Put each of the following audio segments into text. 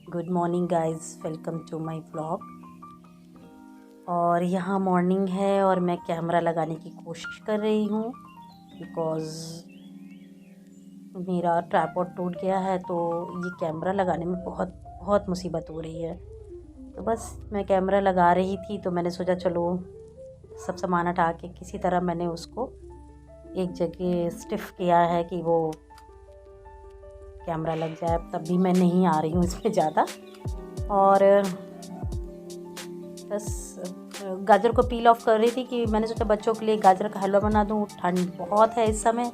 Good morning guys, welcome to my vlog. और यहाँ morning है और मैं कैमरा लगाने की कोशिश कर रही हूँ बिकॉज़ मेरा ट्राइपॉड टूट गया है। तो ये कैमरा लगाने में बहुत बहुत मुसीबत हो रही है। तो बस मैं कैमरा लगा रही थी तो मैंने सोचा चलो सब सामान हटा के किसी तरह मैंने उसको एक जगह स्टिफ़ किया है कि वो कैमरा लग जाए। तब भी मैं नहीं आ रही हूँ इसमें ज़्यादा। और बस गाजर को पील ऑफ कर रही थी कि मैंने सोचा बच्चों के लिए गाजर का हलवा बना दूँ। ठंड बहुत है इस समय,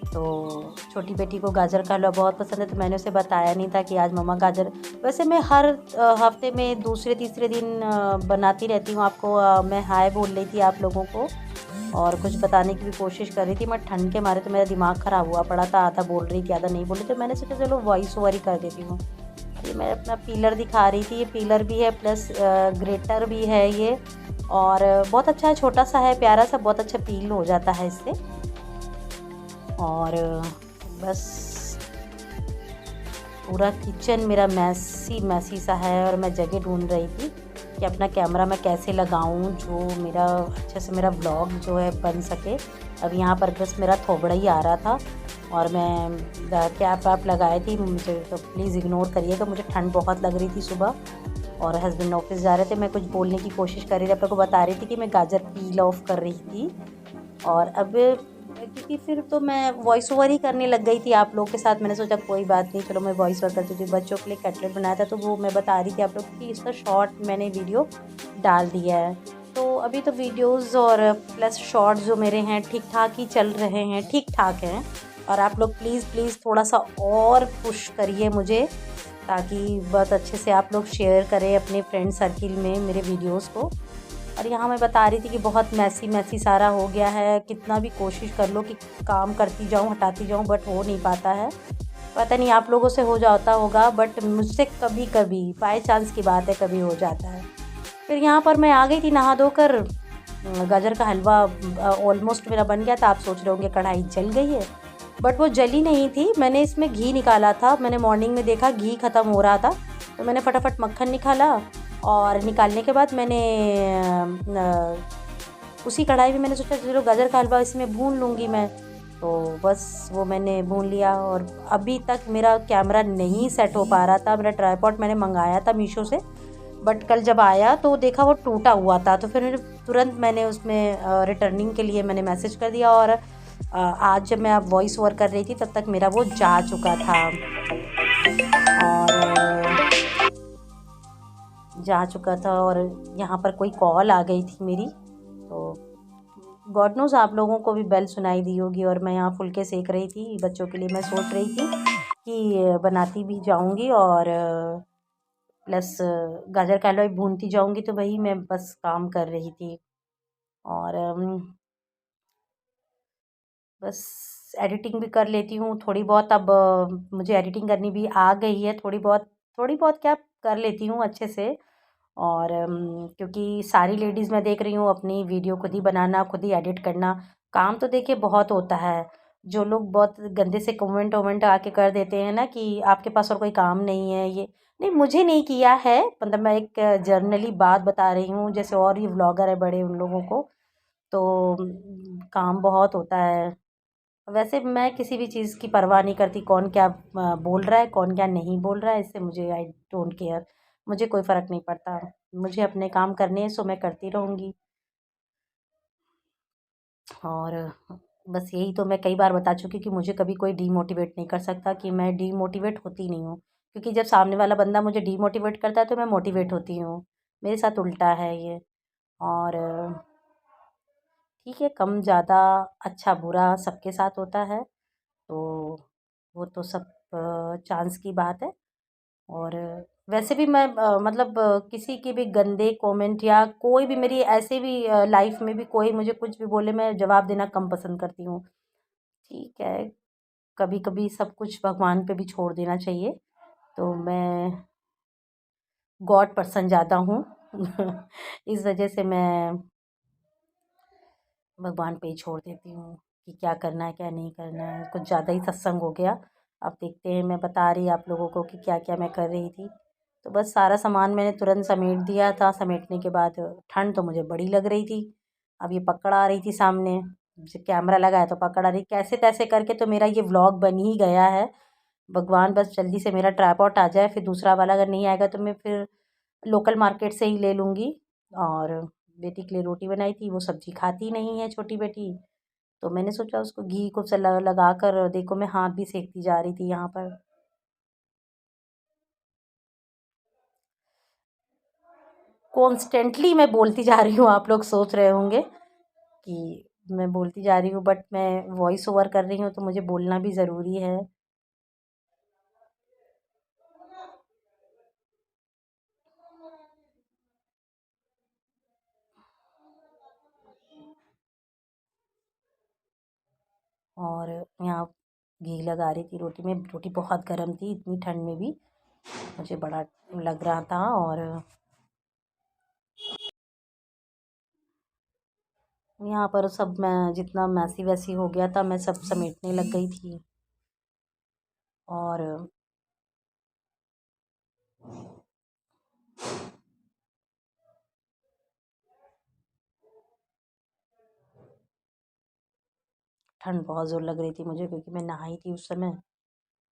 तो छोटी बेटी को गाजर का हलवा बहुत पसंद है। तो मैंने उसे बताया नहीं था कि आज मम्मा गाजर, वैसे मैं हर हफ्ते में दूसरे तीसरे दिन बनाती रहती हूँ। आपको मैं हाय बोल रही थी आप लोगों को और कुछ बताने की भी कोशिश कर रही थी। मैं ठंड के मारे तो मेरा दिमाग ख़राब हुआ पड़ा था, आधा बोल रही थी आधा नहीं बोल रही थी। तो मैंने सोचा चलो वॉइस ओवर ही कर देती हूँ। ये मैं अपना पीलर दिखा रही थी। ये पीलर भी है प्लस ग्रेटर भी है ये, और बहुत अच्छा है, छोटा सा है, प्यारा सा, बहुत अच्छा पील हो जाता है इससे। और बस पूरा किचन मेरा मैसी मैसी सा है और मैं जगह ढूंढ रही थी कि अपना कैमरा मैं कैसे लगाऊं जो मेरा अच्छे से मेरा ब्लॉग जो है बन सके। अब यहाँ पर बस मेरा थोबड़ा ही आ रहा था और मैं कैप वैप लगाई थी। मुझे तो प्लीज़ इग्नोर करिएगा, मुझे ठंड बहुत लग रही थी सुबह और हस्बैंड ऑफिस जा रहे थे। मैं कुछ बोलने की कोशिश कर रही थी, आप लोग को बता रही थी कि मैं गाजर पील ऑफ कर रही थी। और अब क्योंकि फिर तो मैं वॉइस ओवर ही करने लग गई थी आप लोगों के साथ। मैंने सोचा कोई बात नहीं, चलो मैं वॉइस ओवर करती थी। बच्चों के लिए कटलेट बनाया था तो वो मैं बता रही थी आप लोग कि इसका शॉर्ट मैंने वीडियो डाल दिया है। तो अभी तो वीडियोस और प्लस शॉर्ट्स जो मेरे हैं ठीक ठाक ही चल रहे हैं, ठीक ठाक हैं। और आप लोग प्लीज़ प्लीज़ थोड़ा सा और पुश करिए मुझे, ताकि बहुत अच्छे से आप लोग शेयर करें अपने फ्रेंड सर्किल में मेरे वीडियोस को। और यहाँ मैं बता रही थी कि बहुत मैसी मैसी सारा हो गया है। कितना भी कोशिश कर लो कि काम करती जाऊँ हटाती जाऊँ बट हो नहीं पाता है। पता नहीं आप लोगों से हो जाता होगा बट मुझसे कभी कभी बाय चांस की बात है कभी हो जाता है। फिर यहाँ पर मैं आ गई थी नहा धोकर। गाजर का हलवा ऑलमोस्ट मेरा बन गया था। आप सोच रहे होंगे कढ़ाई जल गई है, बट वो जली नहीं थी। मैंने इसमें घी निकाला था, मैंने मॉर्निंग में देखा घी ख़त्म हो रहा था तो मैंने फटाफट मक्खन निकाला। और निकालने के बाद मैंने उसी कढ़ाई में मैंने सोचा चलो गाजर का हलवा इसमें भून लूँगी मैं। तो बस वो मैंने भून लिया और अभी तक मेरा कैमरा नहीं सेट हो पा रहा था। मेरा ट्राइपॉड मैंने मंगाया था मीशो से, बट कल जब आया तो देखा वो टूटा हुआ था। तो फिर तुरंत मैंने उसमें रिटर्निंग के लिए मैंने मैसेज कर दिया। और आज जब मैं वॉइस ओवर कर रही थी तब तक मेरा वो जा चुका था और और यहाँ पर कोई कॉल आ गई थी मेरी। तो गॉड नोज़ आप लोगों को भी बेल सुनाई दी होगी। और मैं यहाँ फुलके सेक रही थी बच्चों के लिए। मैं सोच रही थी कि बनाती भी जाऊँगी और प्लस गाजर का हलवा भी भूनती जाऊँगी। तो वही मैं बस काम कर रही थी। और बस एडिटिंग भी कर लेती हूँ थोड़ी बहुत। अब मुझे एडिटिंग करनी भी आ गई है थोड़ी बहुत क्या कर लेती हूँ अच्छे से। और क्योंकि सारी लेडीज़ मैं देख रही हूँ अपनी वीडियो खुद ही बनाना खुद ही एडिट करना। काम तो देखिए बहुत होता है। जो लोग बहुत गंदे से कमेंट वमेंट आके कर देते हैं ना कि आपके पास और कोई काम नहीं है, ये नहीं, मुझे नहीं किया है। मतलब मैं एक जर्नली बात बता रही हूँ, जैसे और ये व्लॉगर है बड़े उन लोगों को तो काम बहुत होता है। वैसे मैं किसी भी चीज़ की परवाह नहीं करती कौन क्या बोल रहा है कौन क्या नहीं बोल रहा है। इससे मुझे आई डोंट केयर, मुझे कोई फ़र्क नहीं पड़ता। मुझे अपने काम करने हैं सो मैं करती रहूँगी। और बस यही तो मैं कई बार बता चुकी कि मुझे कभी कोई डीमोटिवेट नहीं कर सकता, कि मैं डीमोटिवेट होती नहीं हूँ। क्योंकि जब सामने वाला बंदा मुझे डीमोटिवेट करता है तो मैं मोटिवेट होती हूँ। मेरे साथ उल्टा है ये। और ठीक है, कम ज़्यादा अच्छा बुरा सबके साथ होता है। तो वो तो सब चांस की बात है। और वैसे भी मैं मतलब किसी के भी गंदे कमेंट या कोई भी मेरी ऐसे भी लाइफ में भी कोई मुझे कुछ भी बोले मैं जवाब देना कम पसंद करती हूँ। ठीक है, कभी कभी सब कुछ भगवान पे भी छोड़ देना चाहिए। तो मैं गॉड पर्सन ज़्यादा हूँ इस वजह से मैं भगवान पे ही छोड़ देती हूँ कि क्या करना है क्या नहीं करना है। कुछ ज़्यादा ही सत्संग हो गया। अब देखते हैं, मैं बता रही आप लोगों को कि क्या क्या मैं कर रही थी। तो बस सारा सामान मैंने तुरंत समेट दिया था। समेटने के बाद ठंड तो मुझे बड़ी लग रही थी। अब ये पकड़ आ रही थी सामने, कैमरा लगाया तो पकड़ आ रही, कैसे तैसे करके तो मेरा ये व्लॉग बन ही गया है। भगवान बस जल्दी से मेरा ट्राइपॉड आ जाए, फिर दूसरा वाला अगर नहीं आएगा तो मैं फिर लोकल मार्केट से ही ले लूँगी। और बेटी के लिए रोटी बनाई थी, वो सब्जी खाती नहीं है छोटी बेटी, तो मैंने सोचा उसको घी को लगा कर देखो, मैं हाथ भी सेकती जा रही थी यहाँ पर। कॉन्स्टेंटली मैं बोलती जा रही हूँ, आप लोग सोच रहे होंगे कि मैं बोलती जा रही हूँ, बट मैं वॉइस ओवर कर रही हूँ तो मुझे बोलना भी ज़रूरी है। और यहाँ घी लगा रही थी रोटी में, रोटी बहुत गर्म थी इतनी ठंड में भी, मुझे बड़ा लग रहा था। और यहाँ पर सब मैं जितना मैसी वैसी हो गया था मैं सब समेटने लग गई थी। और ठंड बहुत ज़ोर लग रही थी मुझे, क्योंकि मैं नहाई थी उस समय।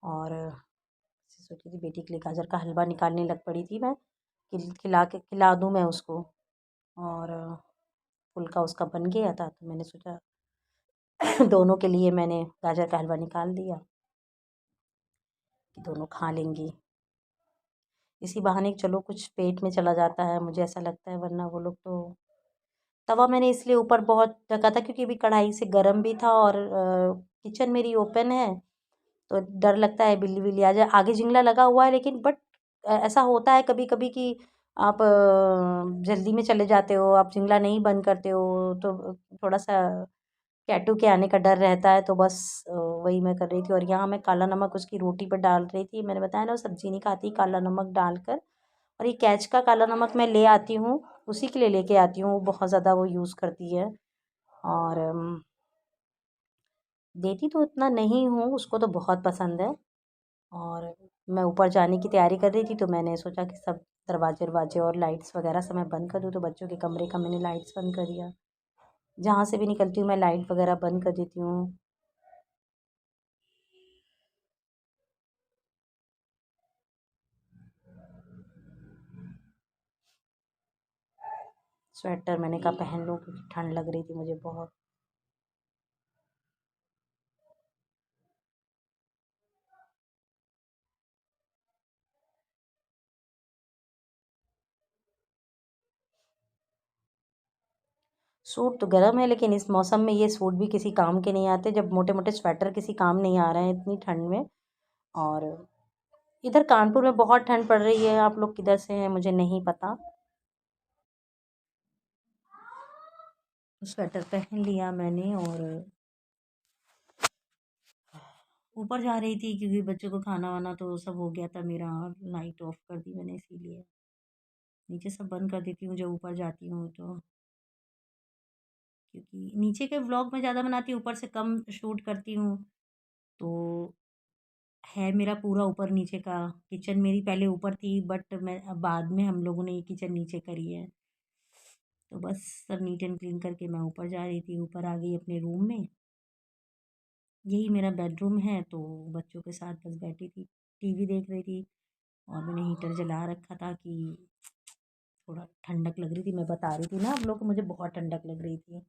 और सोची थी बेटी के लिए गाजर का हलवा निकालने लग पड़ी थी मैं, खिला दूँ मैं उसको। और फुल्का उसका बन गया था तो मैंने सोचा दोनों के लिए मैंने गाजर का हलवा निकाल दिया कि दोनों खा लेंगी। इसी बहाने चलो कुछ पेट में चला जाता है, मुझे ऐसा लगता है, वरना वो लोग तो। तवा मैंने इसलिए ऊपर बहुत ढका था क्योंकि अभी कढ़ाई से गर्म भी था, और किचन मेरी ओपन है तो डर लगता है बिल्ली बिल्ली आ जाए। आगे जिंगला लगा हुआ है, लेकिन बट ऐसा होता है कभी कभी कि आप जल्दी में चले जाते हो, आप जिंगला नहीं बंद करते हो, तो थोड़ा सा कैटू के आने का डर रहता है। तो बस वही मैं कर रही थी। और यहाँ मैं काला नमक उसकी रोटी पर डाल रही थी, मैंने बताया ना वो सब्जी नहीं खाती काला नमक डालकर। और ये कैच का काला नमक मैं ले आती हूँ, उसी के लिए लेके आती हूँ, वो बहुत ज़्यादा वो यूज़ करती है। और देती तो इतना नहीं हूँ, उसको तो बहुत पसंद है। और मैं ऊपर जाने की तैयारी कर रही थी तो मैंने सोचा कि सब दरवाजे वरवाजे और लाइट्स वगैरह सब मैं बंद कर दूँ, तो बच्चों के कमरे का मैंने लाइट्स बंद कर दिया। जहाँ से भी निकलती हूँ मैं लाइट वगैरह बंद कर देती हूँ। स्वेटर मैंने कहा पहन लूँ क्योंकि ठंड लग रही थी मुझे बहुत। सूट तो गर्म है, लेकिन इस मौसम में ये सूट भी किसी काम के नहीं आते, जब मोटे मोटे स्वेटर किसी काम नहीं आ रहे हैं इतनी ठंड में। और इधर कानपुर में बहुत ठंड पड़ रही है, आप लोग किधर से हैं मुझे नहीं पता। स्वेटर पहन लिया मैंने और ऊपर जा रही थी, क्योंकि बच्चों को खाना वाना तो सब हो गया था मेरा, लाइट ऑफ कर दी मैंने इसीलिए। नीचे सब बंद कर देती हूँ जब ऊपर जाती हूँ तो, क्योंकि नीचे के व्लॉग में ज़्यादा बनाती हूँ, ऊपर से कम शूट करती हूँ। तो है मेरा पूरा ऊपर नीचे का, किचन मेरी पहले ऊपर थी बट मैं अब बाद में हम लोगों ने ये किचन नीचे करी है। तो बस सब नीट एंड क्लीन करके मैं ऊपर जा रही थी, ऊपर आ गई अपने रूम में। यही मेरा बेडरूम है, तो बच्चों के साथ बस बैठी थी, टीवी देख रही थी। और मैंने हीटर जला रखा था कि थोड़ा ठंडक लग रही थी, मैं बता रही थी ना आप लोग को मुझे बहुत ठंडक लग रही थी।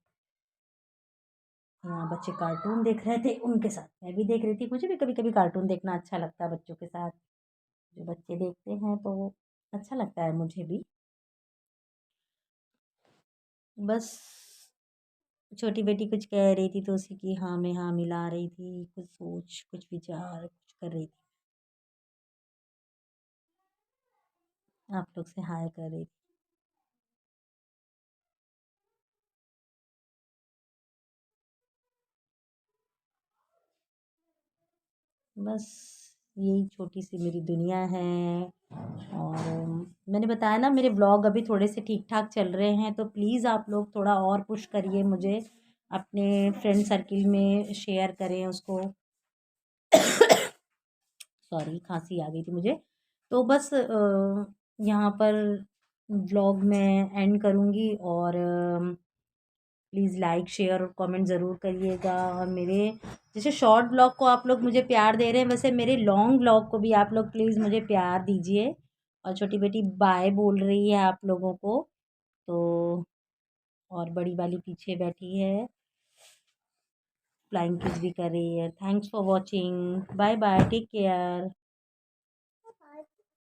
हाँ, बच्चे कार्टून देख रहे थे, उनके साथ मैं भी देख रही थी। मुझे भी कभी कभी कार्टून देखना अच्छा लगता है बच्चों के साथ, जो बच्चे देखते हैं तो अच्छा लगता है मुझे भी। बस छोटी बेटी कुछ कह रही थी तो उसी की हाँ में हाँ मिला रही थी, कुछ सोच कुछ विचार कुछ कर रही थी, आप लोग से हाय कर रही थी। बस यही छोटी सी मेरी दुनिया है। और मैंने बताया ना मेरे ब्लॉग अभी थोड़े से ठीक ठाक चल रहे हैं, तो प्लीज़ आप लोग थोड़ा और पुश करिए मुझे, अपने फ्रेंड सर्किल में शेयर करें उसको। सॉरी, खांसी आ गई थी मुझे। तो बस यहाँ पर व्लॉग मैं एंड करूँगी, और प्लीज़ लाइक शेयर और कमेंट ज़रूर करिएगा। और मेरे जैसे शॉर्ट ब्लॉग को आप लोग मुझे प्यार दे रहे हैं, वैसे मेरे लॉन्ग ब्लॉग को भी आप लोग प्लीज़ मुझे प्यार दीजिए। और छोटी बेटी बाय बोल रही है आप लोगों को, तो और बड़ी वाली पीछे बैठी है, फ्लाइंग किस भी कर रही है। Thanks for watching, bye bye, take care.